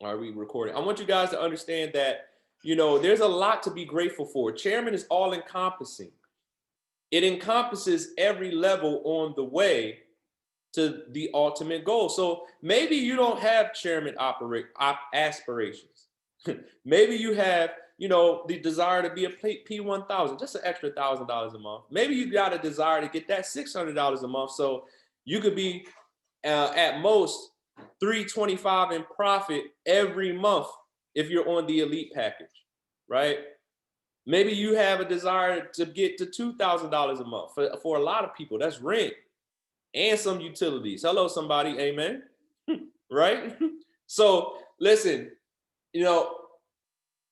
Are we recording? I want you guys to understand that, there's a lot to be grateful for. Chairman is all encompassing. It encompasses every level on the way to the ultimate goal. So maybe you don't have chairman aspirations. Maybe you have, the desire to be a P1000, just an extra $1,000 a month. Maybe you got a desire to get that $600 a month, so you could be at most 325 in profit every month if you're on the elite package, right? Maybe you have a desire to get to $2,000 a month. For a lot of people, that's rent and some utilities. Hello, somebody, amen, right? So listen,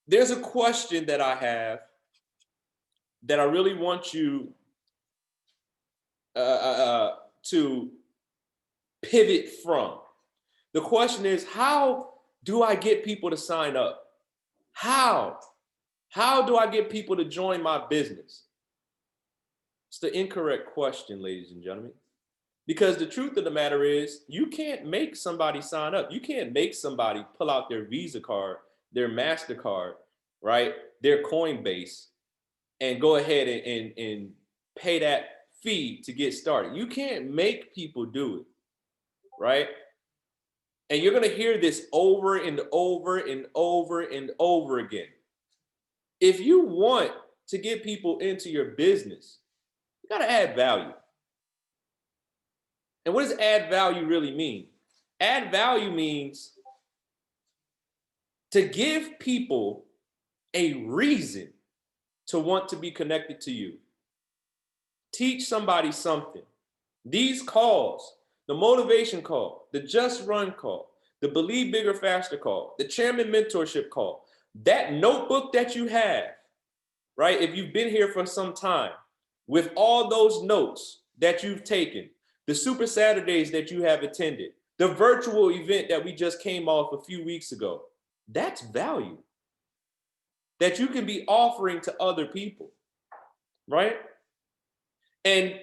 there's a question that I have that I really want you to pivot from. The question is, how do I get people to sign up? How do I get people to join my business? It's the incorrect question, ladies and gentlemen. Because the truth of the matter is, you can't make somebody sign up. You can't make somebody pull out their Visa card, their MasterCard, right, their Coinbase, and go ahead and pay that fee to get started. You can't make people do it, right? And you're going to hear this over and over and over and over again. If you want to get people into your business, you got to add value. And what does add value really mean? Add value means to give people a reason to want to be connected to you. Teach somebody something. These calls, the motivation call, the just run call, the believe bigger faster call, the chairman mentorship call, that notebook that you have, right? If you've been here for some time, with all those notes that you've taken, the Super Saturdays that you have attended, the virtual event that we just came off a few weeks ago, that's value that you can be offering to other people, right? And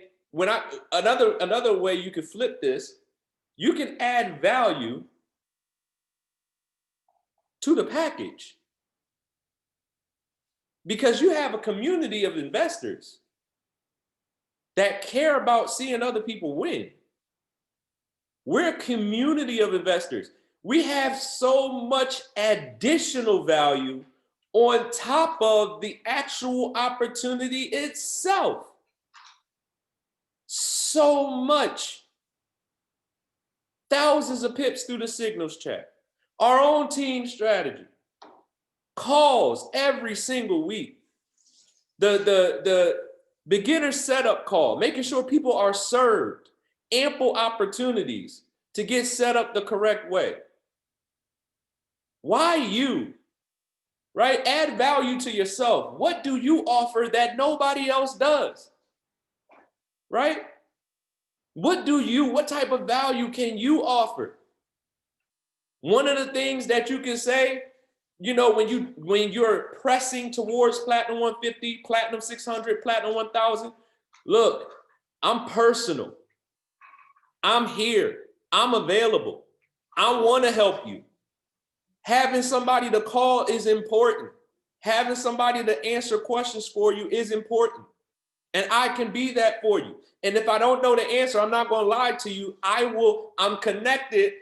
another way you could flip this, you can add value to the package because you have a community of investors that care about seeing other people win. We're a community of investors. We have so much additional value on top of the actual opportunity itself. So much. Thousands of pips through the signals chat. Our own team strategy. Calls every single week. The beginner setup call, making sure people are served. Ample opportunities to get set up the correct way. Why you? Right? Add value to yourself. What do you offer that nobody else does? Right? What type of value can you offer? One of the things that you can say, when you're pressing towards Platinum 150, Platinum 600, Platinum 1000, look, I'm personal. I'm here. I'm available. I want to help you. Having somebody to call is important. Having somebody to answer questions for you is important. And I can be that for you. And if I don't know the answer, I'm not going to lie to you. I'm connected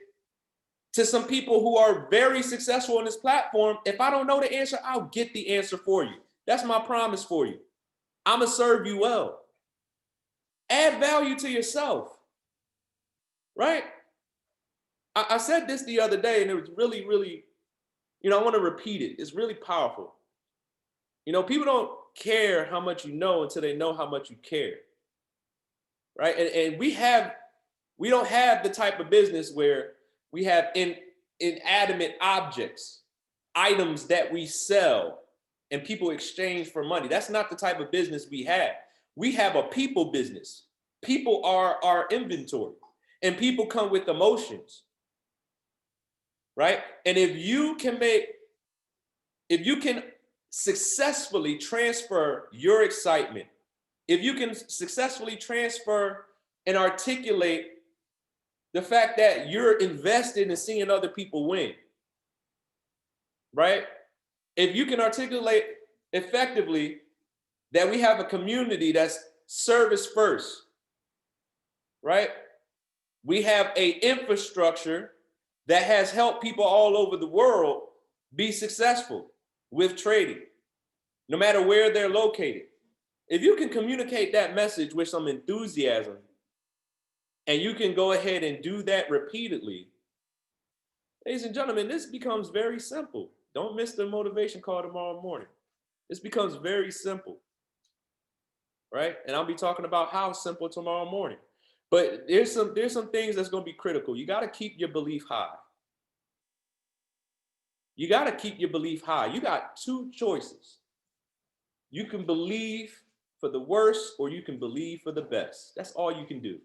to some people who are very successful on this platform. If I don't know the answer, I'll get the answer for you. That's my promise for you. I'm going to serve you well. Add value to yourself. Right? I said this the other day, and it was really, really, I want to repeat it. It's really powerful. People don't care how much you know until they know how much you care. Right? And we don't have the type of business where we have inanimate objects, items that we sell and people exchange for money. That's not the type of business we have. We have a people business. People are our inventory, and people come with emotions, right? And if you can successfully transfer your excitement, if you can successfully transfer and articulate the fact that you're invested in seeing other people win, right? If you can articulate effectively that we have a community that's service first, right? We have a infrastructure that has helped people all over the world be successful with trading, no matter where they're located. If you can communicate that message with some enthusiasm, and you can go ahead and do that repeatedly, ladies and gentlemen, this becomes very simple. Don't miss the motivation call tomorrow morning. This becomes very simple, right? And I'll be talking about how simple tomorrow morning. But there's some things that's going to be critical. You got to keep your belief high. You got to keep your belief high. You got two choices. You can believe for the worst, or you can believe for the best. That's all you can do,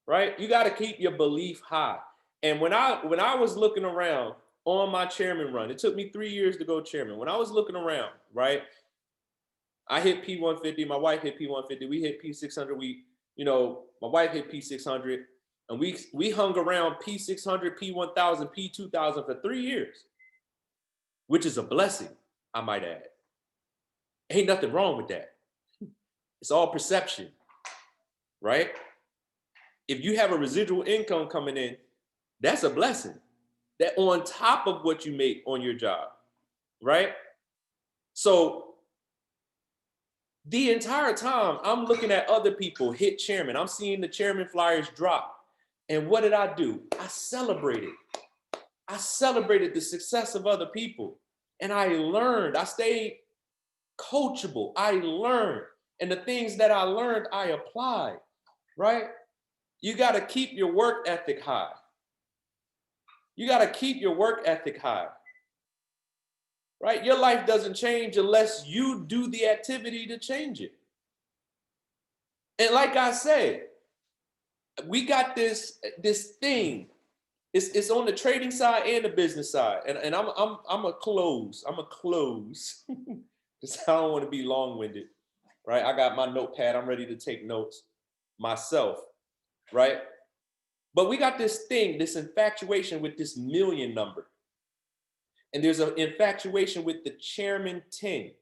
right? You got to keep your belief high. And when I was looking around on my chairman run, it took me 3 years to go chairman. When I was looking around, right, I hit P150. My wife hit P150. We hit P600. My wife hit P600, and we hung around P600, P1000, P2000 for 3 years, which is a blessing, I might add. Ain't nothing wrong with that. It's all perception, right? If you have a residual income coming in, that's a blessing. That on top of what you make on your job, right? So the entire time I'm looking at other people hit chairman, I'm seeing the chairman flyers drop. And what did I do? I celebrated. I celebrated the success of other people. And I learned. I stayed coachable. I learned. And the things that I learned, I applied, right? You got to keep your work ethic high. You got to keep your work ethic high, right? Your life doesn't change unless you do the activity to change it. And like I said, we got this thing. It's on the trading side and the business side. And I'm a close. Because I don't want to be long-winded, right? I got my notepad. I'm ready to take notes myself, right? But we got this thing, this infatuation with this million number. And there's an infatuation with the chairman 10.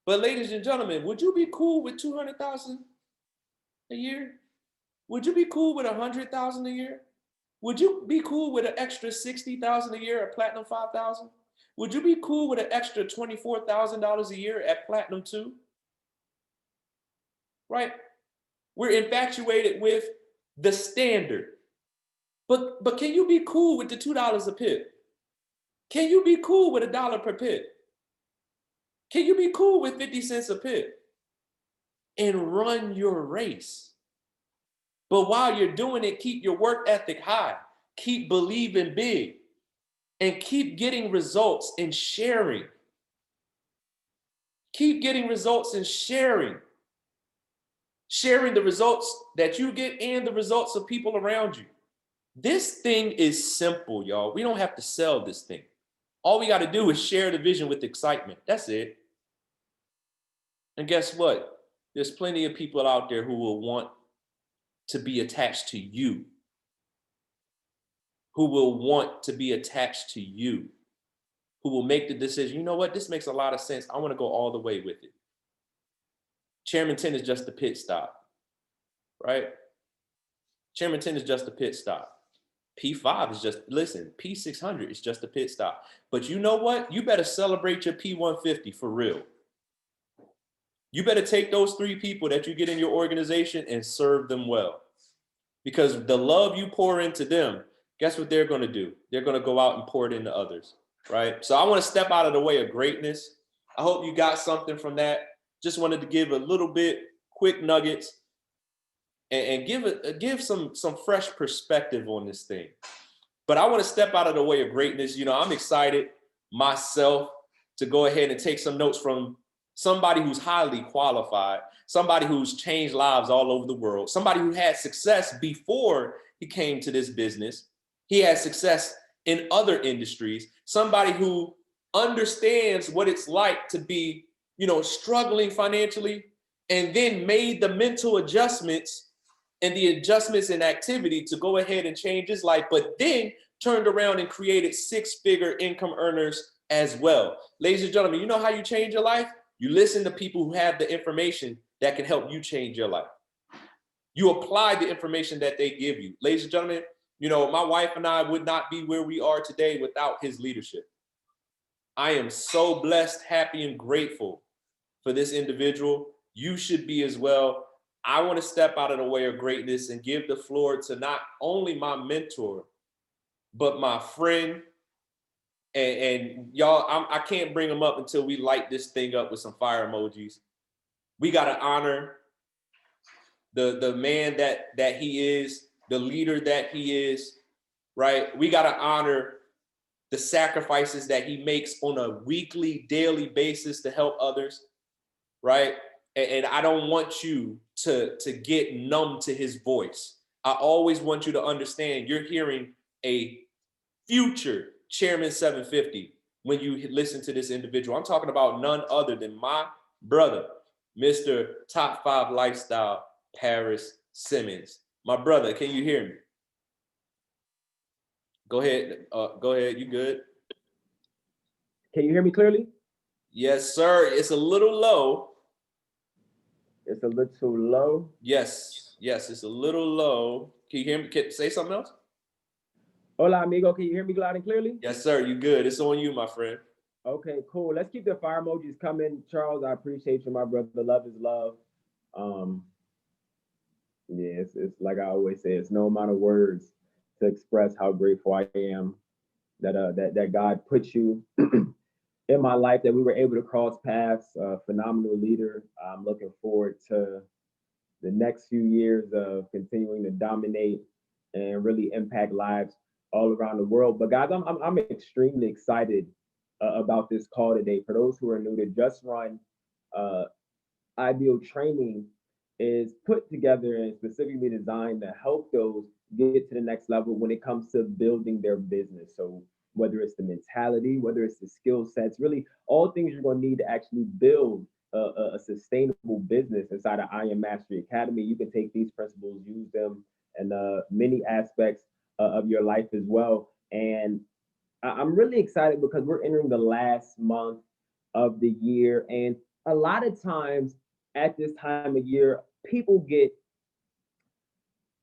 But ladies and gentlemen, would you be cool with 200,000 a year? Would you be cool with 100,000 a year? Would you be cool with an extra 60,000 a year at Platinum 5,000? Would you be cool with an extra $24,000 a year at Platinum 2? Right? We're infatuated with the standard. But can you be cool with the $2 a pip? Can you be cool with $1 per pip? Can you be cool with 50 cents a pip? And run your race. But while you're doing it, keep your work ethic high. Keep believing big. And keep getting results and sharing. Keep getting results and sharing. Sharing the results that you get and the results of people around you. This thing is simple, y'all. We don't have to sell this thing. All we got to do is share the vision with excitement. That's it. And guess what? There's plenty of people out there who will want to be attached to you. Who will want to be attached to you. Who will make the decision, you know what? This makes a lot of sense. I want to go all the way with it. Chairman 10 is just a pit stop, right? Chairman 10 is just a pit stop. P5 is just, listen, P600 is just a pit stop. But you know what? You better celebrate your P150 for real. You better take those 3 people that you get in your organization and serve them well. Because the love you pour into them, guess what they're going to do? They're going to go out and pour it into others, right? So I want to step out of the way of greatness. I hope you got something from that. Just wanted to give a little bit quick nuggets and give some fresh perspective on this thing. But I want to step out of the way of greatness. You know, I'm excited myself to go ahead and take some notes from somebody who's highly qualified, somebody who's changed lives all over the world, somebody who had success before he came to this business. He had success in other industries, somebody who understands what it's like to be, struggling financially, and then made the mental adjustments and the adjustments in activity to go ahead and change his life, but then turned around and created six-figure income earners as well. Ladies and gentlemen, you know how you change your life? You listen to people who have the information that can help you change your life. You apply the information that they give you. Ladies and gentlemen, you know, my wife and I would not be where we are today without his leadership. I am so blessed, happy, and grateful for this individual. You should be as well. I want to step out of the way of greatness and give the floor to not only my mentor, but my friend. And y'all, I can't bring him up until we light this thing up with some fire emojis. We got to honor the man that he is, the leader that he is, right? We got to honor the sacrifices that he makes on a weekly, daily basis to help others, right? And I don't want you to get numb to his voice. I always want you to understand you're hearing a future Chairman 750 when you listen to this individual. I'm talking about none other than my brother, Mr. Top 5 Lifestyle, Paris Simmons. My brother, can you hear me? Go ahead. Go ahead. You good? Can you hear me clearly? Yes, sir. It's a little low. It's a little low. Yes. Yes, it's a little low. Can you hear me? Say something else? Hola, amigo. Can you hear me loud and clearly? Yes, sir. You good. It's on you, my friend. Okay, cool. Let's keep the fire emojis coming. Charles, I appreciate you, my brother. Love is love. Yeah, it's like I always say, it's no amount of words to express how grateful I am that God put you in my life, that we were able to cross paths. Phenomenal leader. I'm looking forward to the next few years of continuing to dominate and really impact lives all around the world. But guys, I'm extremely excited about this call today. For those who are new to Just Run, IBO training is put together and specifically designed to help those get to the next level when it comes to building their business. So whether it's the mentality, whether it's the skill sets, really all things you're going to need to actually build a sustainable business inside of I Am Mastery Academy. You can take these principles, use them in many aspects of your life as well. And I'm really excited because we're entering the last month of the year. And a lot of times at this time of year, people get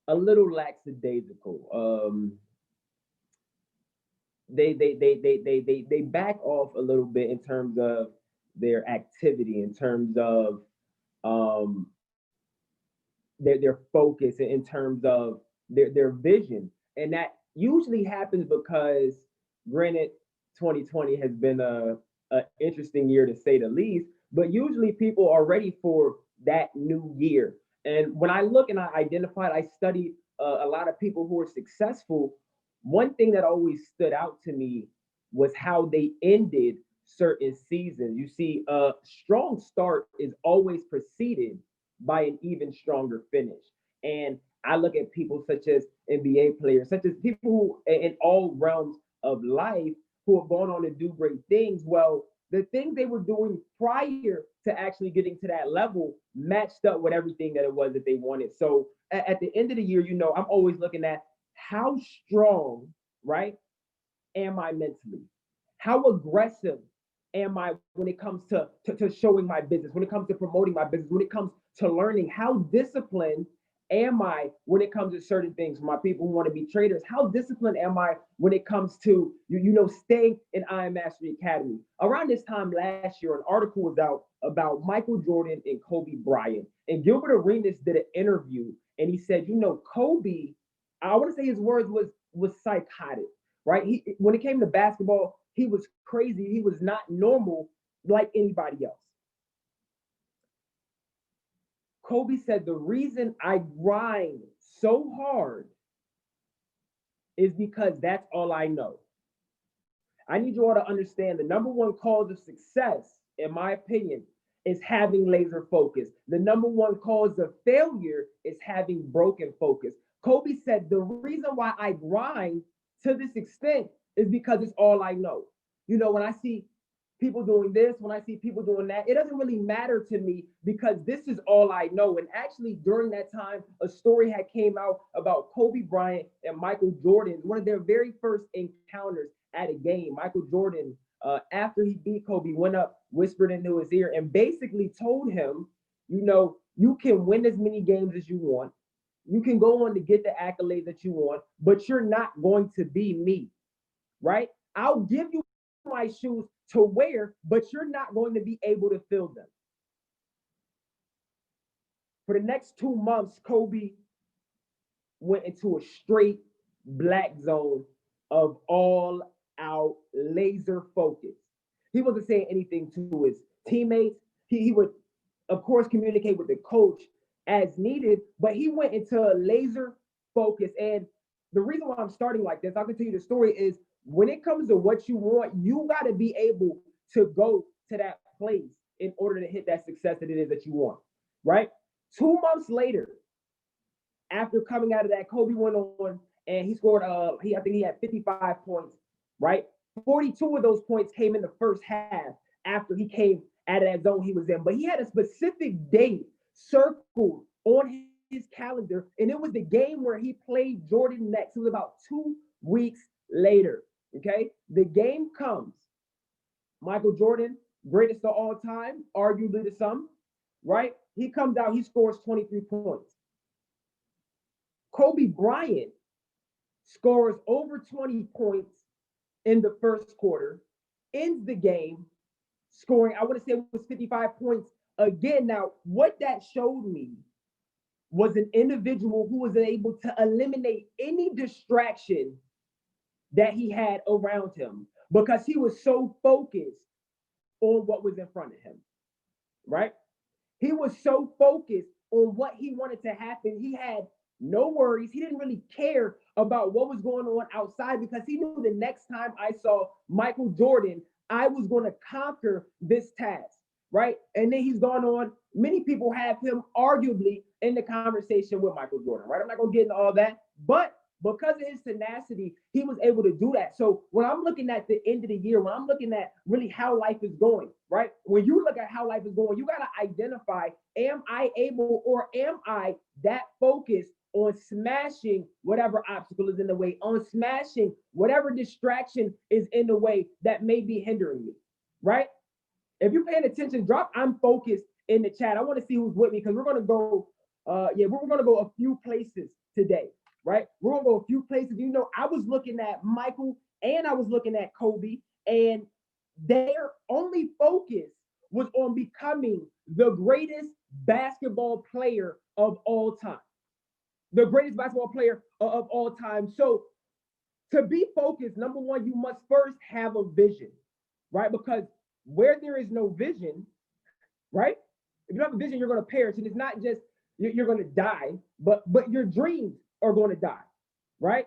a little lackadaisical. They back off a little bit in terms of their activity, in terms of um, their focus, in terms of their vision, and that usually happens because, granted, 2020 has been a interesting year to say the least, but usually people are ready for that new year. And when I look and I studied a lot of people who are successful. One thing that always stood out to me was how they ended certain seasons. You see, a strong start is always preceded by an even stronger finish. And I look at people such as NBA players, such as people who in all realms of life who have gone on to do great things. Well, the things they were doing prior to actually getting to that level matched up with everything that it was that they wanted. So at the end of the year, I'm always looking at how strong, right, am I mentally? How aggressive am I when it comes to showing my business, when it comes to promoting my business, when it comes to learning? How disciplined am I when it comes to certain things? For my people who want to be traders, how disciplined am I when it comes to staying in I Am Mastery Academy? Around this time last year, an article was out about Michael Jordan and Kobe Bryant, and Gilbert Arenas did an interview, and he said, Kobe, I want to say his words was psychotic, right? When it came to basketball, he was crazy. He was not normal like anybody else. Kobe said, the reason I grind so hard is because that's all I know. I need you all to understand the number one cause of success, in my opinion, is having laser focus. The number one cause of failure is having broken focus. Kobe said, the reason why I grind to this extent is because it's all I know. When I see people doing this, when I see people doing that, it doesn't really matter to me because this is all I know. And actually, during that time, a story had came out about Kobe Bryant and Michael Jordan, one of their very first encounters at a game. Michael Jordan, after he beat Kobe, went up, whispered into his ear, and basically told him, you can win as many games as you want. You can go on to get the accolades that you want, but you're not going to be me, right? I'll give you my shoes to wear, but you're not going to be able to fill them. For the next 2 months, Kobe went into a straight black zone of all out laser focus. He wasn't saying anything to his teammates. He would, of course, communicate with the coach as needed, but he went into a laser focus. And the reason why I'm starting like this, I'll continue the story, is when it comes to what you want, you got to be able to go to that place in order to hit that success that it is that you want, right? 2 months later, after coming out of that, Kobe went on and he scored, I think he had 55 points, right? 42 of those points came in the first half after he came out of that zone he was in. But he had a specific date circled on his calendar, and it was the game where he played Jordan next. It was about 2 weeks later, okay? The game comes. Michael Jordan, greatest of all time, arguably to some, right? He comes out, he scores 23 points. Kobe Bryant scores over 20 points in the first quarter, ends the game, scoring, I want to say it was 55 points again. Now, what that showed me was an individual who was able to eliminate any distraction that he had around him because he was so focused on what was in front of him, right? He was so focused on what he wanted to happen. He had no worries. He didn't really care about what was going on outside because he knew the next time I saw Michael Jordan, I was going to conquer this task, right? And then he's gone on. Many people have him arguably in the conversation with Michael Jordan, right? I'm not going to get into all that, but because of his tenacity, he was able to do that. So when I'm looking at the end of the year, when I'm looking at really how life is going, right? When you look at how life is going, you got to identify, am I able or am I that focused on smashing whatever obstacle is in the way, on smashing whatever distraction is in the way that may be hindering me, right? If you're paying attention, drop I'm focused in the chat. I want to see who's with me because we're going to go, we're going to go a few places today, right? We're going to go a few places. I was looking at Michael and I was looking at Kobe, and their only focus was on becoming the greatest basketball player of all time. The greatest basketball player of all time. So to be focused, number one, you must first have a vision, right? Because where there is no vision, right? If you don't have a vision, you're going to perish. And it's not just you're going to die, but your dreams are going to die, right?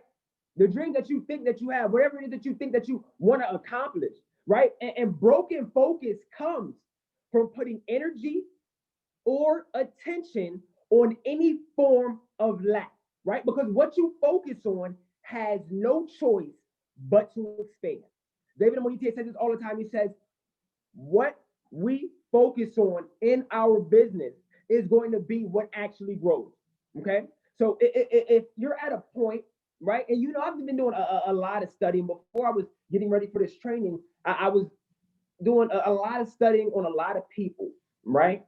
The dream that you think that you have, whatever it is that you think that you want to accomplish, right? And broken focus comes from putting energy or attention on any form of lack, right? Because what you focus on has no choice but to expand. David Monite says this all the time. He says, what we focus on in our business is going to be what actually grows, okay? So if you're at a point, right, and I've been doing a lot of studying. Before I was getting ready for this training, I was doing a lot of studying on a lot of people, right?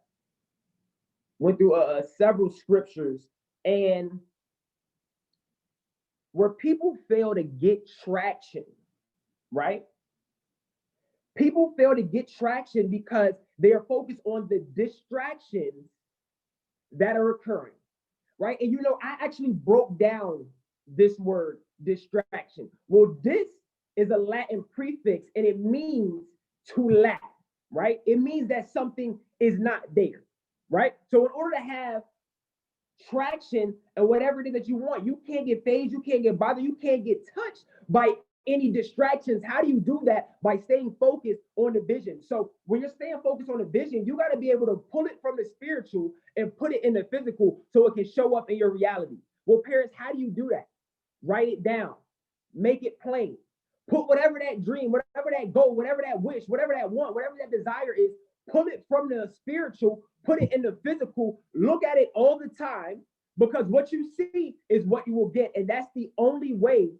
Went through several scriptures, and where people fail to get traction, right? People fail to get traction because they are focused on the distractions that are occurring, right? And I actually broke down this word distraction. Well, this is a Latin prefix and it means to lack, right? It means that something is not there, right? So in order to have traction and whatever it is that you want, you can't get phased, you can't get bothered, you can't get touched by any distractions. How do you do that? By staying focused on the vision. So when you're staying focused on the vision, you got to be able to pull it from the spiritual and put it in the physical so it can show up in your reality. Well, parents, how do you do that? Write it down, make it plain, Put whatever that dream, whatever that goal, whatever that wish, whatever that want, whatever that desire is, pull it from the spiritual, put it in the physical, look at it all the time, because what you see is what you will get. And that's the only way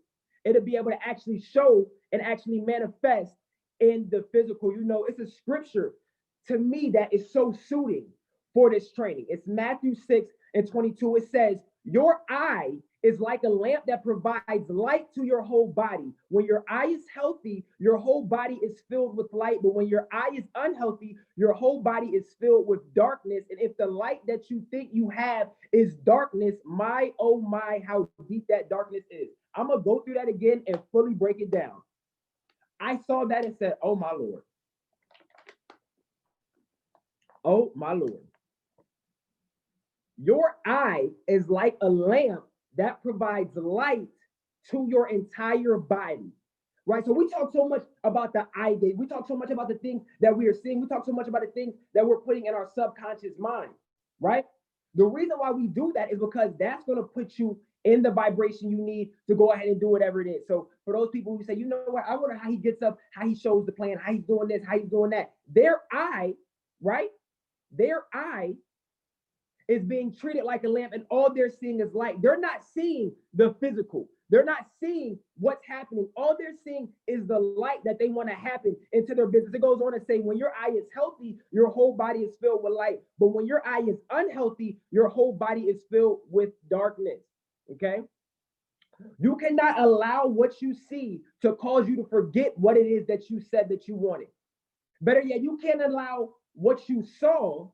it'll be able to actually show and actually manifest in the physical. You know, it's a scripture to me that is so suiting for this training. It's Matthew 6:22. It says, your eye is like a lamp that provides light to your whole body. When your eye is healthy, your whole body is filled with light. But when your eye is unhealthy, your whole body is filled with darkness. And if the light that you think you have is darkness, my, oh my, how deep that darkness is. I'm going to go through that again and fully break it down. I saw that and said, oh my Lord. Oh my Lord. Your eye is like a lamp that provides light to your entire body, right? So we talk so much about the eye gate. We talk so much about the things that we are seeing. We talk so much about the things that we're putting in our subconscious mind, right? The reason why we do that is because that's going to put you in the vibration you need to go ahead and do whatever it is. So for those people who say, you know what, I wonder how he gets up, how he shows the plan, how he's doing this, how he's doing that. Their eye, right? Their eye is being treated like a lamp, and all they're seeing is light. They're not seeing the physical. They're not seeing what's happening. All they're seeing is the light that they want to happen into their business. It goes on to say, when your eye is healthy, your whole body is filled with light. But when your eye is unhealthy, your whole body is filled with darkness. Okay? You cannot allow what you see to cause you to forget what it is that you said that you wanted. Better yet, you can't allow what you saw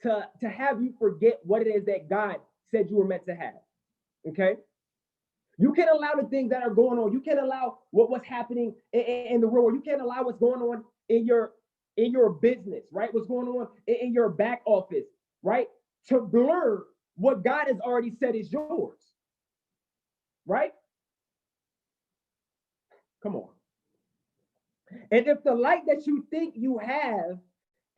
to have you forget what it is that God said you were meant to have. Okay? You can't allow the things that are going on. You can't allow what's happening in the world. You can't allow what's going on in your business, right? What's going on in your back office, right? To blur what God has already said is yours. Right? Come on. And if the light that you think you have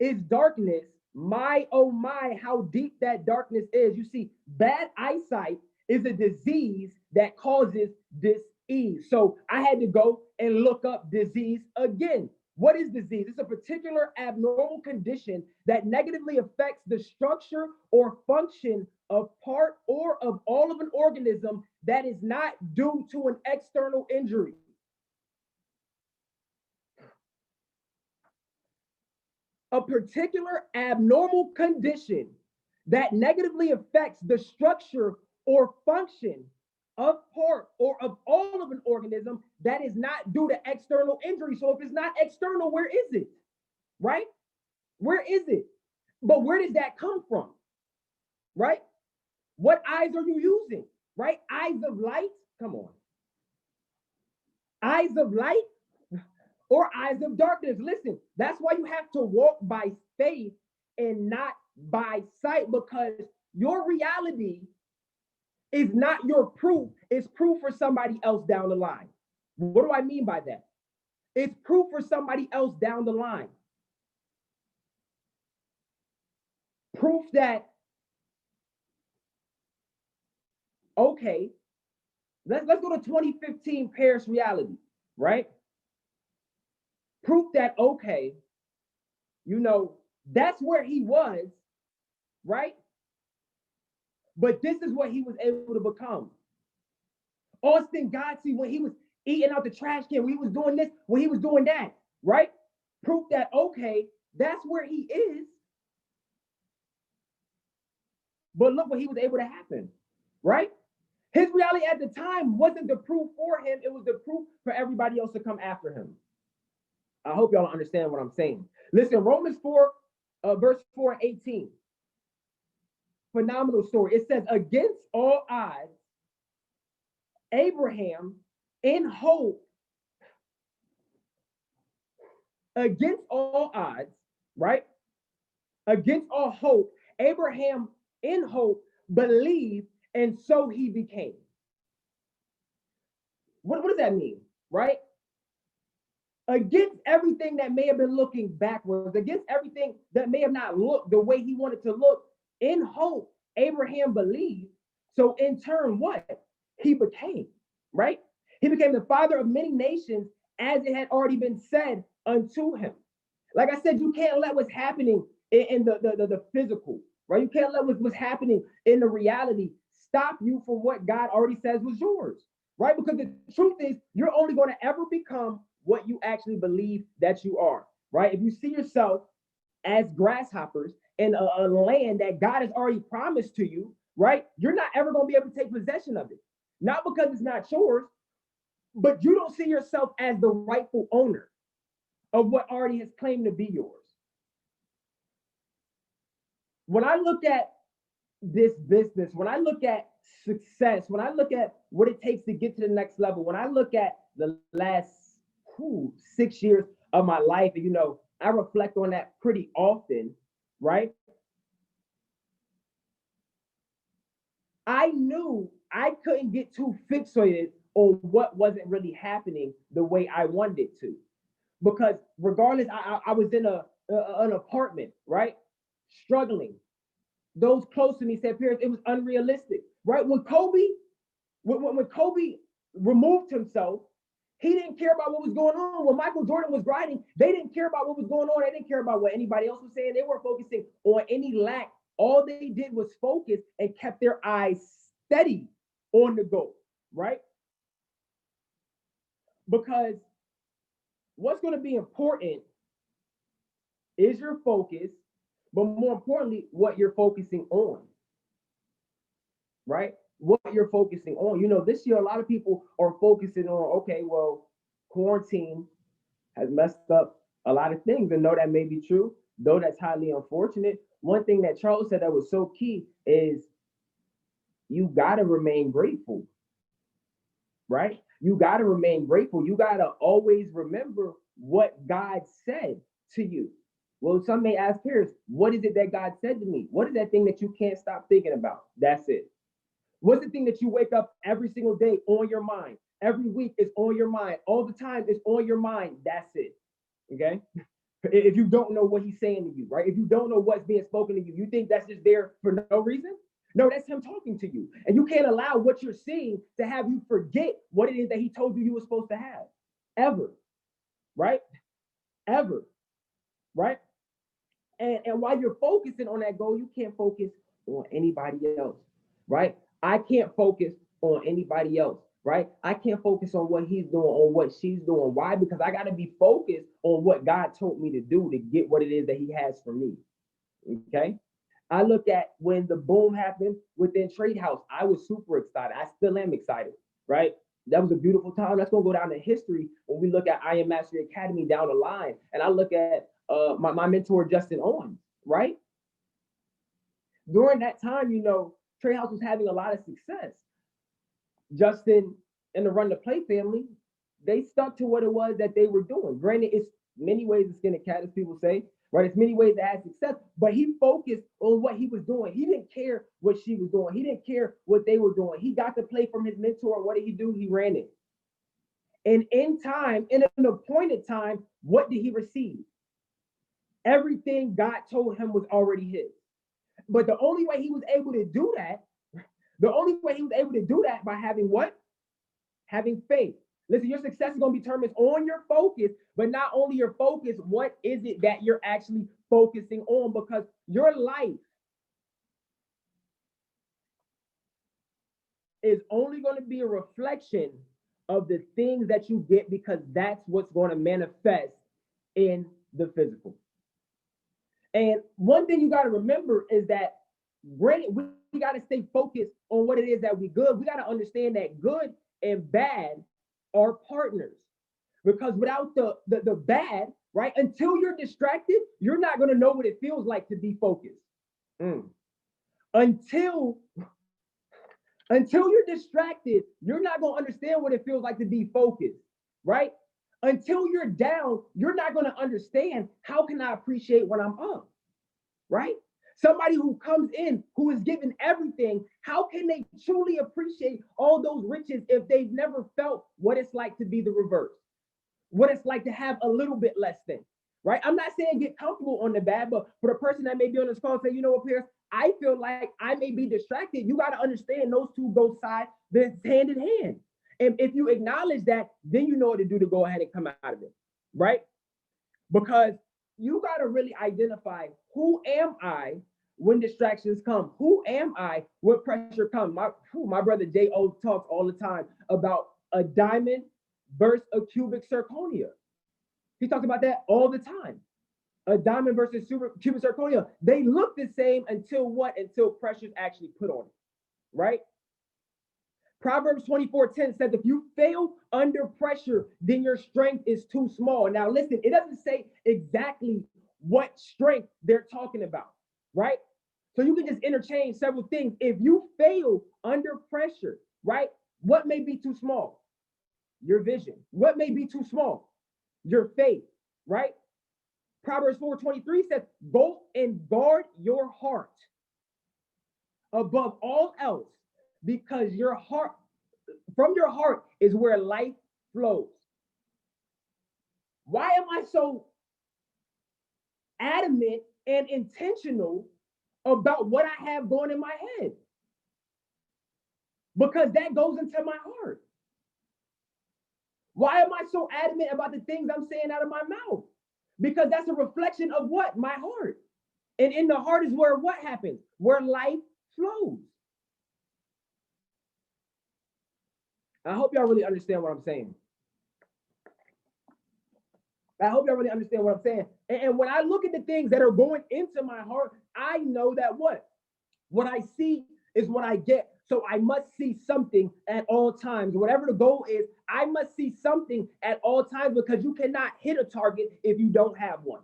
is darkness, my, oh my, how deep that darkness is. You see, bad eyesight is a disease that causes dis-ease. So I had to go and look up disease again. What is disease? It's a particular abnormal condition that negatively affects the structure or function of part or of all of an organism that is not due to an external injury. A particular abnormal condition that negatively affects the structure or function of part or of all of an organism that is not due to external injury. So if it's not external, where is it? Right? Where is it? But where does that come from? Right? What eyes are you using? Right? Eyes of light? Come on. Eyes of light or eyes of darkness? Listen, that's why you have to walk by faith and not by sight, because your reality is not your proof. It's proof for somebody else down the line. What do I mean by that? It's proof for somebody else down the line. Proof that, okay, let's go to 2015 Paris reality, right? Proof that, okay, you know, that's where he was, right? But this is what he was able to become. Austin Godsey, when he was eating out the trash can, when he was doing this, when he was doing that, right? Proof that, okay, that's where he is. But look what he was able to happen, right? His reality at the time wasn't the proof for him. It was the proof for everybody else to come after him. I hope y'all understand what I'm saying. Listen, Romans 4, verse 4 and 18. Phenomenal story. It says, against all odds, Abraham in hope, against all odds, right? Against all hope, Abraham in hope believed, and so he became. What does that mean, right? Against everything that may have been looking backwards, against everything that may have not looked the way he wanted to look, in hope, Abraham believed. So in turn, what? He became, right? He became. became the father of many nations, as it had already been said unto him. Like I said, you can't let what's happening in the physical, right? You can't let what's happening in the reality stop you from what God already says was yours, right? Because the truth is, you're only going to ever become what you actually believe that you are, right? If you see yourself as grasshoppers in a land that God has already promised to you, right? You're not ever going to be able to take possession of it. Not because it's not yours, but you don't see yourself as the rightful owner of what already has claimed to be yours. When I look at this business, when I look at success, when I look at what it takes to get to the next level, when I look at the last 6 years of my life, and I reflect on that pretty often, right? I knew I couldn't get too fixated on what wasn't really happening the way I wanted it to. Because regardless, I was in an apartment, right? Struggling. Those close to me said, Pierce, it was unrealistic, right? When Kobe removed himself, he didn't care about what was going on. When Michael Jordan was grinding, they didn't care about what was going on. They didn't care about what anybody else was saying. They weren't focusing on any lack. All they did was focus and kept their eyes steady on the goal, right? Because what's going to be important is your focus, but more importantly, what you're focusing on, right? What you're focusing on. This year, a lot of people are focusing on, okay, well, quarantine has messed up a lot of things. And though that may be true, though that's highly unfortunate, one thing that Charles said that was so key is you got to remain grateful, right? You got to remain grateful. You got to always remember what God said to you. Well, some may ask, Pierce, what is it that God said to me? What is that thing that you can't stop thinking about? That's it. What's the thing that you wake up every single day on your mind? Every week it's on your mind. All the time it's on your mind. That's it. Okay? If you don't know what he's saying to you, right? If you don't know what's being spoken to you, you think that's just there for no reason? No, that's him talking to you. And you can't allow what you're seeing to have you forget what it is that he told you were supposed to have. Ever. Right? Ever. Right? And while you're focusing on that goal, you can't focus on anybody else. Right? I can't focus on anybody else. Right? I can't focus on what he's doing, on what she's doing. Why? Because I got to be focused on what God told me to do to get what it is that he has for me. Okay? I look at when the boom happened within Trade House, I was super excited. I still am excited, right? That was a beautiful time. That's going to go down in history when we look at I Am Mastery Academy down the line. And I look at my mentor, Justin Owens, right? During that time, Trade House was having a lot of success. Justin and the Run to Play family, they stuck to what it was that they were doing. Granted, it's many ways to skin a cat, as people say, right? It's many ways to have success, but he focused on what he was doing. He didn't care what she was doing. He didn't care what they were doing. He got to play from his mentor. What did he do? He ran it. And in an appointed time, what did he receive? Everything God told him was already his. But the only way he was able to do that, by having what? Having faith. Listen, your success is going to be determined on your focus, but not only your focus, what is it that you're actually focusing on? Because your life is only going to be a reflection of the things that you get, because that's what's going to manifest in the physical. And one thing you got to remember is that, granted, we got to stay focused on what it is that we good. We got to understand that good and bad are partners, because without the bad, right, until you're distracted, you're not going to know what it feels like to be focused. Until you're distracted, you're not going to understand what it feels like to be focused, right? Until you're down, you're not going to understand, how can I appreciate when I'm up, right? Somebody who comes in, who is given everything, how can they truly appreciate all those riches if they've never felt what it's like to be the reverse? What it's like to have a little bit less than, right? I'm not saying get comfortable on the bad, but for the person that may be on this call and say, you know what, Pierce, I feel like I may be distracted. You got to understand those two go hand in hand. And if you acknowledge that, then you know what to do to go ahead and come out of it, right? Because you got to really identify, who am I when distractions come? Who am I when pressure comes? My brother J.O. talks all the time about a diamond versus a cubic zirconia. He talks about that all the time. A diamond versus cubic zirconia. They look the same until what? Until pressure's actually put on it, right? Proverbs 24:10 says, if you fail under pressure, then your strength is too small. Now, listen, it doesn't say exactly what strength they're talking about, right? So you can just interchange several things. If you fail under pressure, right? What may be too small? Your vision. What may be too small? Your faith, right? Proverbs 4:23 says, go and guard your heart above all else, because your heart, from your heart is where life flows. Why am I so adamant and intentional about what I have going in my head? Because that goes into my heart. Why am I so adamant about the things I'm saying out of my mouth? Because that's a reflection of what? My heart. And in the heart is where what happens? Where life flows. I hope y'all really understand what I'm saying. I hope y'all really understand what I'm saying. And when I look at the things that are going into my heart, I know that what I see is what I get. So I must see something at all times. Whatever the goal is, I must see something at all times, because you cannot hit a target if you don't have one.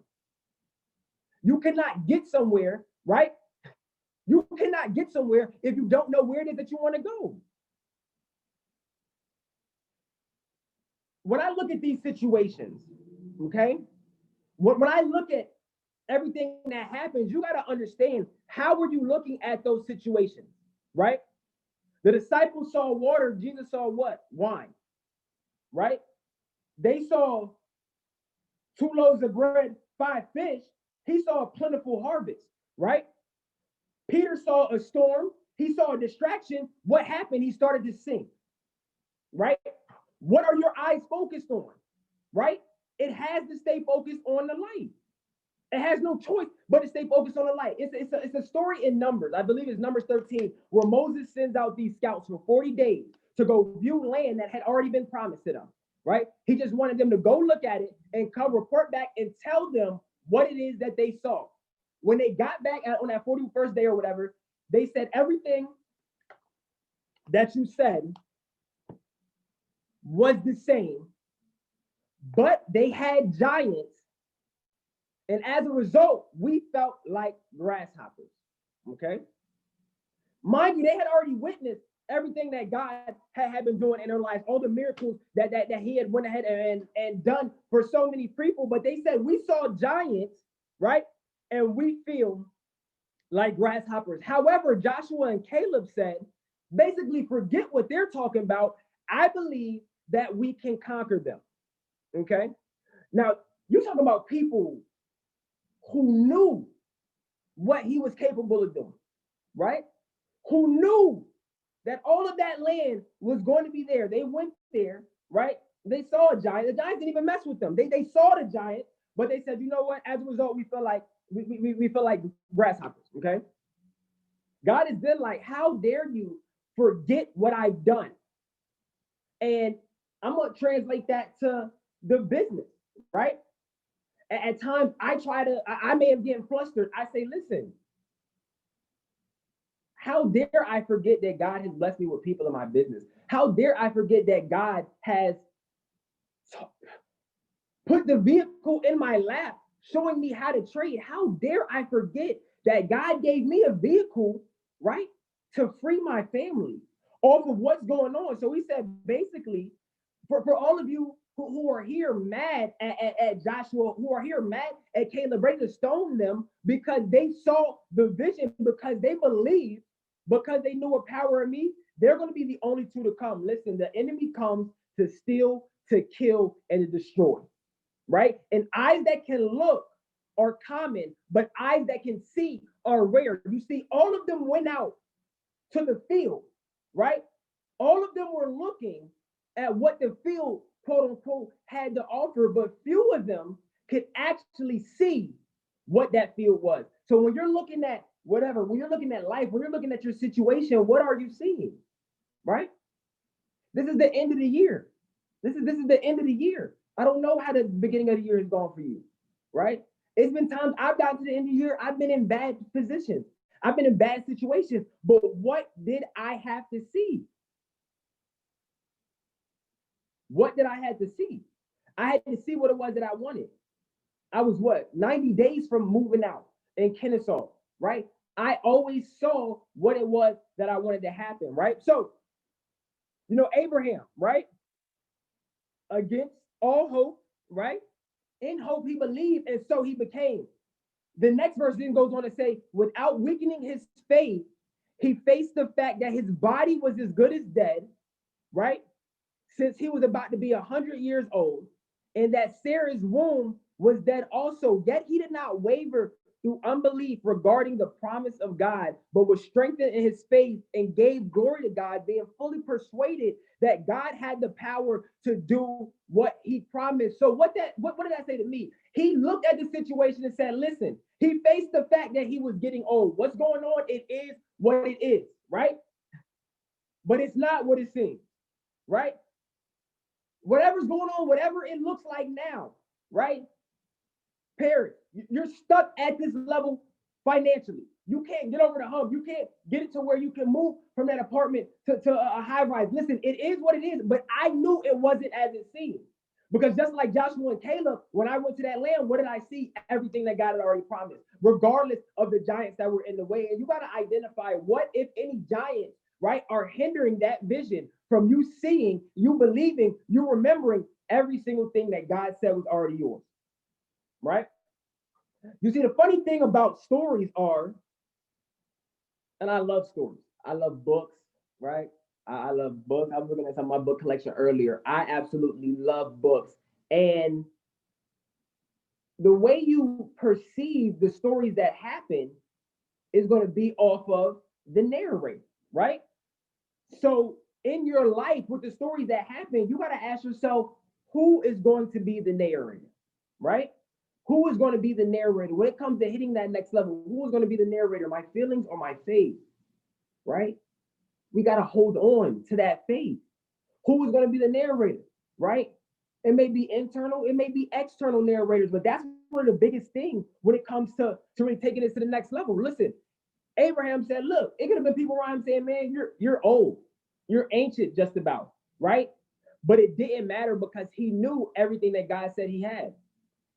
You cannot get somewhere, right? You cannot get somewhere if you don't know where it is that you want to go. When I look at these situations, okay, when I look at everything that happens, you got to understand, how were you looking at those situations, right? The disciples saw water. Jesus saw what? Wine, right? They saw 2 loaves of bread, 5 fish. He saw a plentiful harvest, right? Peter saw a storm. He saw a distraction. What happened? He started to sink, right? What are your eyes focused on, right? It has to stay focused on the light. It has no choice but to stay focused on the light. It's a story in Numbers. I believe it's Numbers 13, where Moses sends out these scouts for 40 days to go view land that had already been promised to them, right? He just wanted them to go look at it and come report back and tell them what it is that they saw. When they got back on that 41st day or whatever, they said, everything that you said was the same, but they had giants. And as a result, we felt like grasshoppers, okay? Mind you, they had already witnessed everything that God had been doing in their lives, all the miracles that he had went ahead and done for so many people. But they said, we saw giants, right? And we feel like grasshoppers. However, Joshua and Caleb said, basically, forget what they're talking about. I believe that we can conquer them, okay? Now, you talk about people who knew what he was capable of doing, right? Who knew that all of that land was going to be there. They went there, right? They saw a giant. The giants didn't even mess with them. They saw the giant, but they said, you know what? As a result, we feel like we feel like grasshoppers, okay? God is then like, how dare you forget what I've done? And I'm going to translate that to the business, right? At times, I may have gotten flustered. I say, listen, how dare I forget that God has blessed me with people in my business? How dare I forget that God has put the vehicle in my lap, showing me how to trade? How dare I forget that God gave me a vehicle, right, to free my family off of what's going on? So he said, basically, for all of you who are here mad at Joshua, who are here mad at Caleb, ready to stone them because they saw the vision, because they believed, because they knew a power in me, they're going to be the only two to come. Listen, the enemy comes to steal, to kill, and to destroy, right? And eyes that can look are common, but eyes that can see are rare. You see, all of them went out to the field, right? All of them were looking, at what the field, quote unquote, had to offer, but few of them could actually see what that field was. So when you're looking at whatever, when you're looking at life, when you're looking at your situation, what are you seeing? Right? This is the end of the year. This is the end of the year. I don't know how the beginning of the year has gone for you, right? It's been times I've gotten to the end of the year, I've been in bad positions. I've been in bad situations, but what did I have to see? What did I have to see? I had to see what it was that I wanted. I was what, 90 days from moving out in Kennesaw, right? I always saw what it was that I wanted to happen, right? So, Abraham, right? Against all hope, right? In hope he believed, and so he became. The next verse then goes on to say, without weakening his faith, he faced the fact that his body was as good as dead, right? Since he was about to be 100 years old, and that Sarah's womb was dead also. Yet he did not waver through unbelief regarding the promise of God, but was strengthened in his faith and gave glory to God, being fully persuaded that God had the power to do what he promised. So what did that say to me? He looked at the situation and said, listen, he faced the fact that he was getting old. What's going on? It is what it is, right? But it's not what it seems, right? Whatever's going on, whatever it looks like now, right? Parents, you're stuck at this level financially. You can't get over the hump. You can't get it to where you can move from that apartment to a high rise. Listen, it is what it is, but I knew it wasn't as it seemed. Because just like Joshua and Caleb, when I went to that land, what did I see? Everything that God had already promised, regardless of the giants that were in the way. And you got to identify what, if any, giants, right, are hindering that vision from you seeing, you believing, you remembering every single thing that God said was already yours, right? You see, the funny thing about stories are, and I love stories. I love books, right? I love books. I was looking at some of my book collection earlier. I absolutely love books. And the way you perceive the stories that happen is going to be off of the narrator, right? So in your life, with the stories that happen, you got to ask yourself, who is going to be the narrator, right? Who is going to be the narrator when it comes to hitting that next level? Who is going to be the narrator, my feelings or my faith, right? We got to hold on to that faith. Who is going to be the narrator, right? It may be internal, it may be external narrators, but that's one of the biggest things when it comes to really taking it to the next level. Listen, Abraham said, look, it could have been people around him saying, man, you're old, you're ancient just about, right? But it didn't matter because he knew everything that God said he had,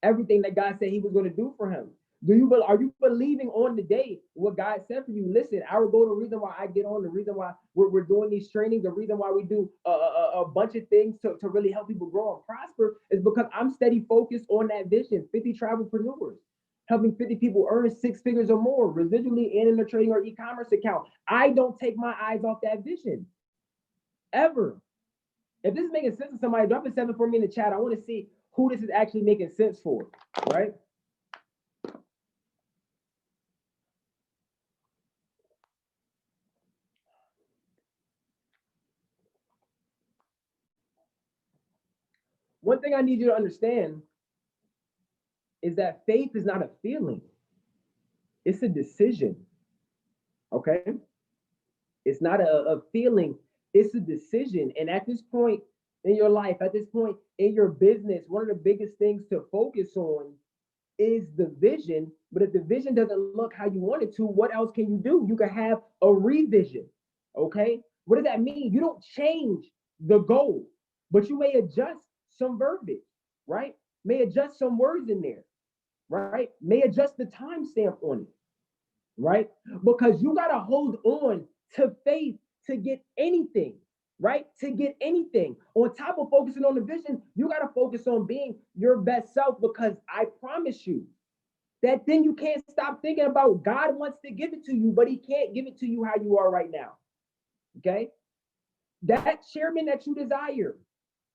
everything that God said he was going to do for him. Are you believing on the day what God said for you? Listen, our goal, the reason why I get on, the reason why we're doing these trainings, the reason why we do a bunch of things to really help people grow and prosper is because I'm steady focused on that vision. 50 travelpreneurs, helping 50 people earn 6 figures or more, residually and in their trading or e-commerce account. I don't take my eyes off that vision, ever. If this is making sense to somebody, drop a 7 for me in the chat. I want to see who this is actually making sense for, right? One thing I need you to understand is that faith is not a feeling. It's a decision, okay? It's not a feeling, it's a decision. And at this point in your life, at this point in your business, one of the biggest things to focus on is the vision. But if the vision doesn't look how you want it to, what else can you do? You can have a revision, okay? What does that mean? You don't change the goal, but you may adjust some verbiage, right? May adjust some words in there, right? May adjust the timestamp on it, right? Because you got to hold on to faith to get anything, right? To get anything. On top of focusing on the vision, you got to focus on being your best self, because I promise you that then you can't stop thinking about God wants to give it to you, but he can't give it to you how you are right now, okay? That chairman that you desire,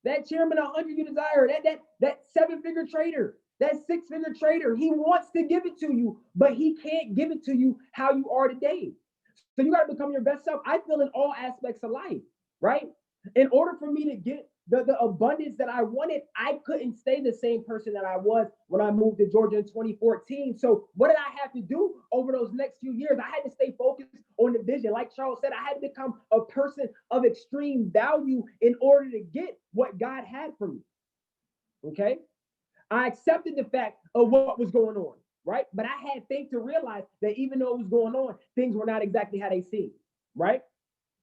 that chairman 100 you desire, that 7-figure trader, that 6-figure trader, he wants to give it to you, but he can't give it to you how you are today. So you got to become your best self. I feel in all aspects of life, right? In order for me to get the abundance that I wanted, I couldn't stay the same person that I was when I moved to Georgia in 2014. So what did I have to do over those next few years? I had to stay focused on the vision. Like Charles said, I had to become a person of extreme value in order to get what God had for me. Okay. I accepted the fact of what was going on, right? But I had faith to realize that even though it was going on, things were not exactly how they seemed, right?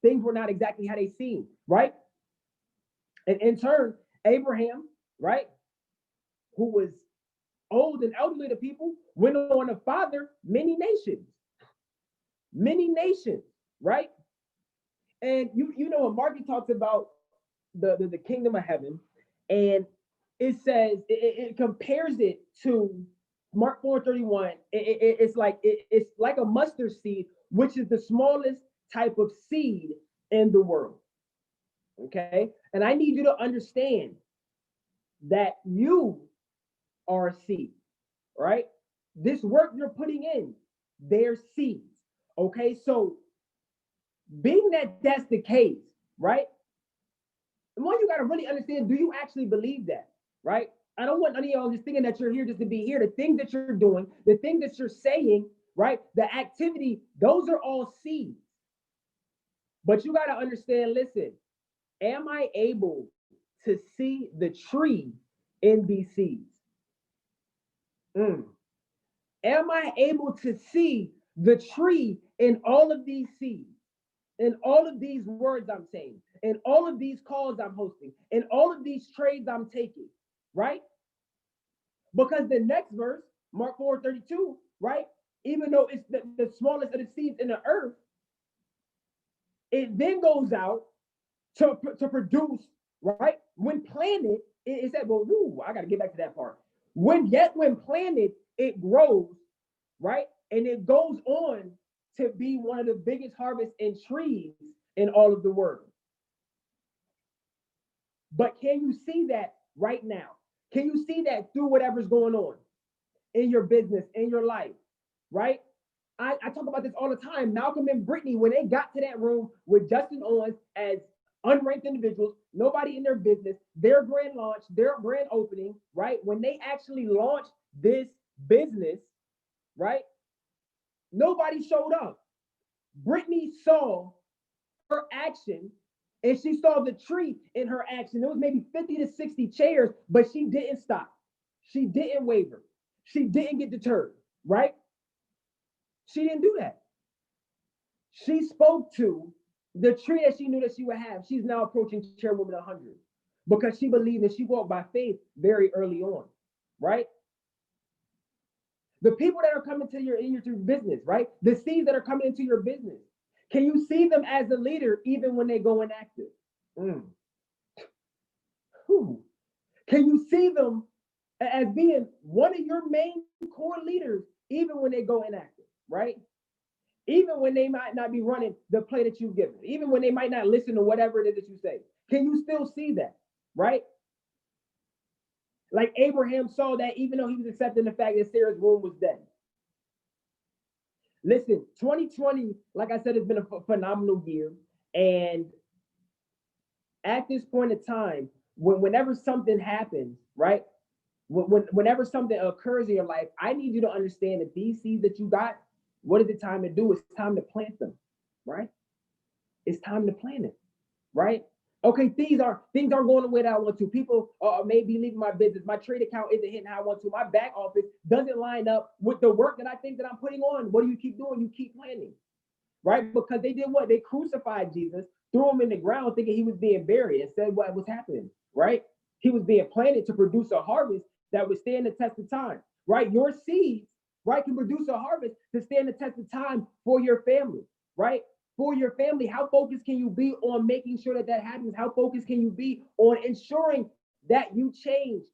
Things were not exactly how they seemed, right? And in turn, Abraham, right, who was old and elderly to people, went on to father many nations, right? And you know, when Marky talks about the kingdom of heaven, and it says it compares it to Mark 4:31. It's like a mustard seed, which is the smallest type of seed in the world. Okay, and I need you to understand that you are a seed, right? This work you're putting in, they're seeds. Okay, so being that that's the case, right? The one you got to really understand, do you actually believe that, right? I don't want any of y'all just thinking that you're here just to be here. The things that you're doing, the things that you're saying, right? The activity, those are all seeds. But you got to understand, listen, am I able to see the tree in these seeds? Mm. Am I able to see the tree in all of these seeds, in all of these words I'm saying, in all of these calls I'm hosting, in all of these trades I'm taking, right? Because the next verse, Mark 4:32, right? Even though it's the smallest of the seeds in the earth, it then goes out to produce, right? When planted, it said, well, ooh, I got to get back to that part. When planted, it grows, right? And it goes on to be one of the biggest harvests in trees in all of the world. But can you see that right now? Can you see that through whatever's going on in your business, in your life, right? I talk about this all the time. Malcolm and Brittany, when they got to that room with Justin Owens as unranked individuals, nobody in their business, their grand launch, their grand opening, right? When they actually launched this business, right? Nobody showed up. Brittany saw her action and she saw the tree in her action. There was maybe 50 to 60 chairs, but she didn't stop. She didn't waver. She didn't get deterred, right? She didn't do that. She spoke to the tree that she knew that she would have. She's now approaching Chairwoman 100 because she believed that she walked by faith very early on, right? The people that are coming to your business, right? The seeds that are coming into your business. Can you see them as a leader even when they go inactive? Mm. Can you see them as being one of your main core leaders even when they go inactive, right? Even when they might not be running the play that you've given, even when they might not listen to whatever it is that you say. Can you still see that, right? Like Abraham saw that even though he was accepting the fact that Sarah's womb was dead. Listen, 2020, like I said, has been a phenomenal year. And at this point in time, whenever something happens, right? Whenever something occurs in your life, I need you to understand that these seeds that you got, what is it time to do? It's time to plant them, right? It's time to plant it, right? Okay, things aren't going the way that I want to. People may be leaving my business. My trade account isn't hitting how I want to. My back office doesn't line up with the work that I think that I'm putting on. What do you keep doing? You keep planting, right? Because they did what? They crucified Jesus, threw him in the ground thinking he was being buried and said what was happening, right? He was being planted to produce a harvest that would stand the test of time, right? Your seeds, right, can produce a harvest to stand the test of time for your family, right? For your family, how focused can you be on making sure that happens? How focused can you be on ensuring that you change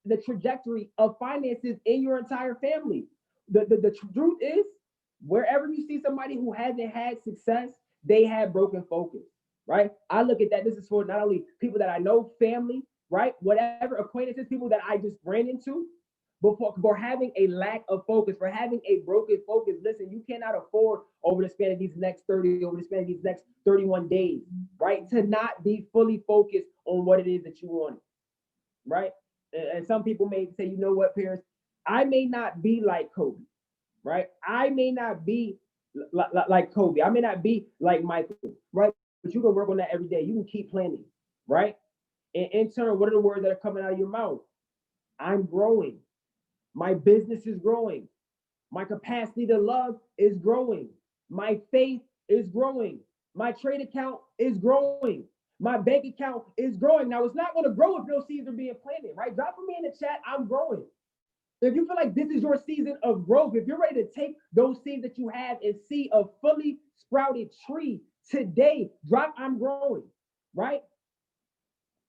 the trajectory of finances in your entire family? The truth is, wherever you see somebody who hasn't had success, they have broken focus, right? I look at that. This is for not only people that I know, family, right? Whatever acquaintances, people that I just ran into, But for having a lack of focus, for having a broken focus, listen, you cannot afford over the span of these next 30, over the span of these next 31 days, right? To not be fully focused on what it is that you want, right? And some people may say, you know what, Paris, I may not be like Kobe, right? I may not be like Kobe. I may not be like Michael, right? But you can work on that every day. You can keep planning, right? And in turn, what are the words that are coming out of your mouth? I'm growing. My business is growing. My capacity to love is growing. My faith is growing. My trade account is growing. My bank account is growing. Now, it's not going to grow if no seeds are being planted, right? Drop for me in the chat. I'm growing. If you feel like this is your season of growth, if you're ready to take those seeds that you have and see a fully sprouted tree today, drop I'm growing, right?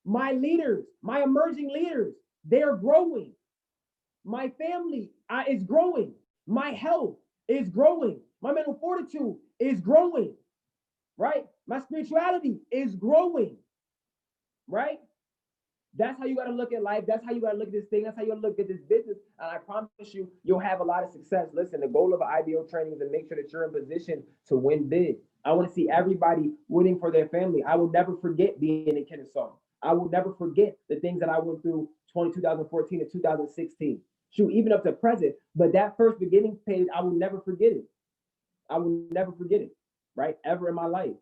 My leaders, my emerging leaders, they're growing. My family is growing. My health is growing. My mental fortitude is growing, right? My spirituality is growing, right? That's how you got to look at life. That's how you got to look at this thing. That's how you got to look at this business. And I promise you, you'll have a lot of success. Listen, the goal of an IBO training is to make sure that you're in position to win big. I want to see everybody winning for their family. I will never forget being in Kennesaw. I will never forget the things that I went through 2014 to 2016. Shoot, even up to present. But that first beginning page, I will never forget it. I will never forget it, right? Ever in my life.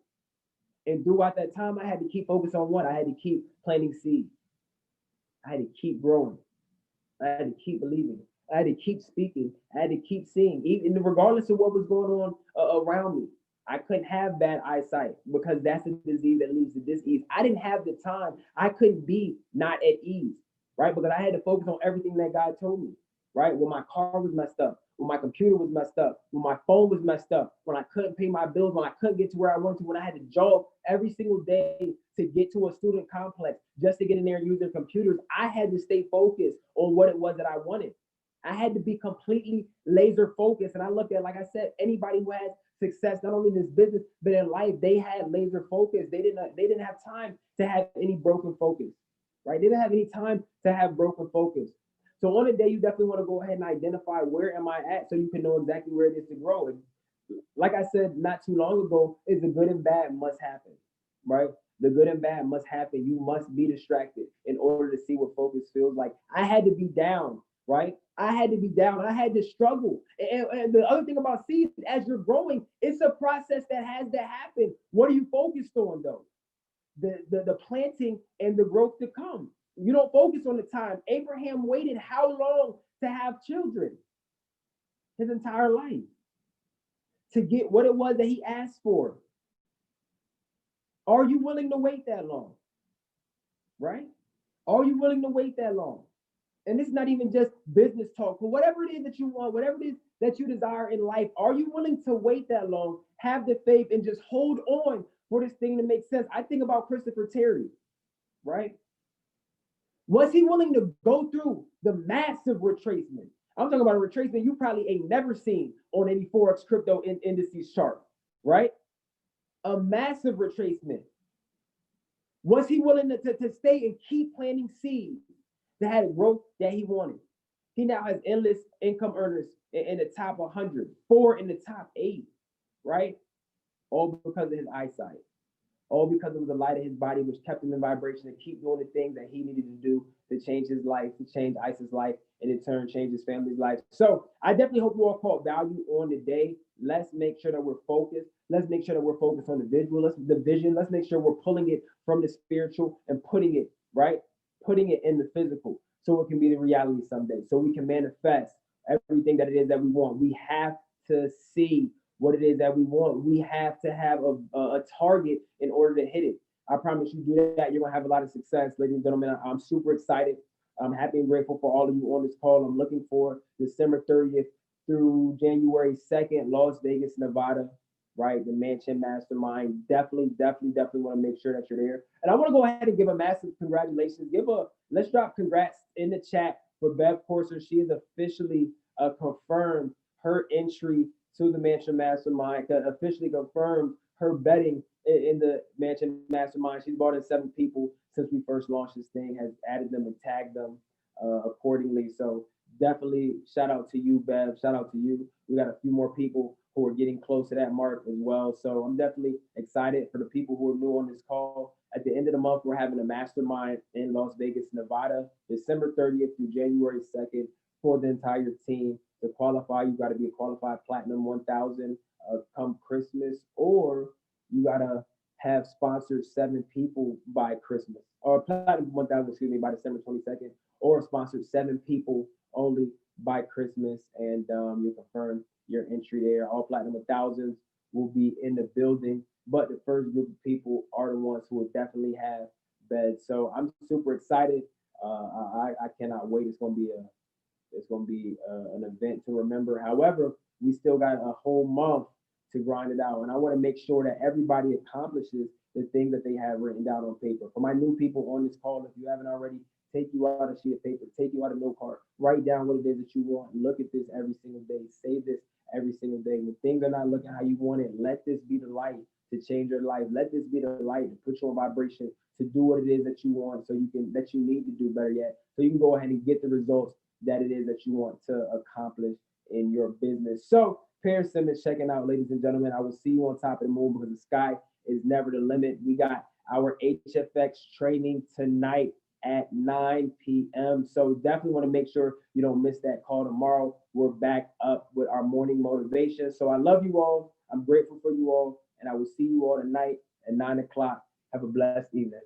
And throughout that time, I had to keep focused on what? I had to keep planting seeds. I had to keep growing. I had to keep believing. I had to keep speaking. I had to keep seeing, even regardless of what was going on around me. I couldn't have bad eyesight because that's a disease that leads to disease. I didn't have the time. I couldn't be not at ease, right? Because I had to focus on everything that God told me, right? When my car was messed up, when my computer was messed up, when my phone was messed up, when I couldn't pay my bills, when I couldn't get to where I wanted to, when I had to jog every single day to get to a student complex just to get in there and use their computers, I had to stay focused on what it was that I wanted. I had to be completely laser focused. And I looked at, like I said, anybody who has success, not only in this business, but in life, they had laser focus. They didn't have time to have any broken focus, right? They didn't have any time to have broken focus. So on a day, you definitely want to go ahead and identify where am I at so you can know exactly where it is to grow. And like I said not too long ago, is the good and bad must happen, right? The good and bad must happen. You must be distracted in order to see what focus feels like. I had to be down, right? I had to be down. I had to struggle. And the other thing about seeds, as you're growing, it's a process that has to happen. What are you focused on, though? The planting and the growth to come. You don't focus on the time. Abraham waited how long to have children? His entire life to get what it was that he asked for. Are you willing to wait that long? Right? Are you willing to wait that long? And it's not even just business talk, but whatever it is that you want, whatever it is that you desire in life, are you willing to wait that long? Have the faith and just hold on for this thing to make sense. I think about Christopher Terry, right? Was he willing to go through the massive retracement? I'm talking about a retracement you probably ain't never seen on any Forex crypto indices chart, right? A massive retracement. Was he willing to stay and keep planting seeds that had growth that he wanted? He now has endless income earners in the top 100, 4 in the top 8, right? All because of his eyesight. All because it was the light of his body, which kept him in vibration to keep doing the things that he needed to do to change his life, to change Ice's life, and in turn change his family's life. So I definitely hope you all caught value on the day. Let's make sure that we're focused. Let's make sure that we're focused on the vision. Let's make sure we're pulling it from the spiritual and putting it, right? Putting it in the physical so it can be the reality someday. So we can manifest everything that it is that we want. We have to see what it is that we want. We have to have a target in order to hit it. I promise you do that, you're gonna have a lot of success, ladies and gentlemen. I'm super excited. I'm happy and grateful for all of you on this call. I'm looking for December 30th through January 2nd, Las Vegas, Nevada, right? The Mansion Mastermind. Definitely want to make sure that you're there. And I want to go ahead and give a massive congratulations. Let's drop congrats in the chat for Bev Corser. She is officially confirmed her entry to the Mansion Mastermind, officially confirmed her betting in the Mansion Mastermind. She's brought in 7 people since we first launched this thing, has added them and tagged them accordingly. So definitely shout out to you, Bev. Shout out to you. We got a few more people who are getting close to that mark as well. So I'm definitely excited for the people who are new on this call. At the end of the month, we're having a mastermind in Las Vegas, Nevada, December 30th through January 2nd for the entire team. To qualify, you got to be a qualified Platinum 1000 come Christmas, or you got to have sponsored 7 people by Christmas, or Platinum 1000, excuse me, by December 22nd, or sponsored 7 people only by Christmas, and you confirm your entry there. All Platinum 1000s will be in the building, but the first group of people are the ones who will definitely have beds. So I'm super excited. I cannot wait. It's going to be an event to remember. However, we still got a whole month to grind it out, and I want to make sure that everybody accomplishes the things that they have written down on paper. For my new people on this call, if you haven't already, take you out a sheet of paper, take you out a note card, write down what it is that you want, look at this every single day, save this every single day. When things are not looking how you want it, let this be the light to change your life. Let this be the light to put you on vibration to do what it is that you want, so you can that you need to do better yet, so you can go ahead and get the results that it is that you want to accomplish in your business. So, Paris Simmons checking out, ladies and gentlemen. I will see you on top of the moon, because the sky is never the limit. We got our HFX training tonight at 9 p.m. So definitely want to make sure you don't miss that call tomorrow. We're back up with our morning motivation. So I love you all. I'm grateful for you all. And I will see you all tonight at 9 o'clock. Have a blessed evening.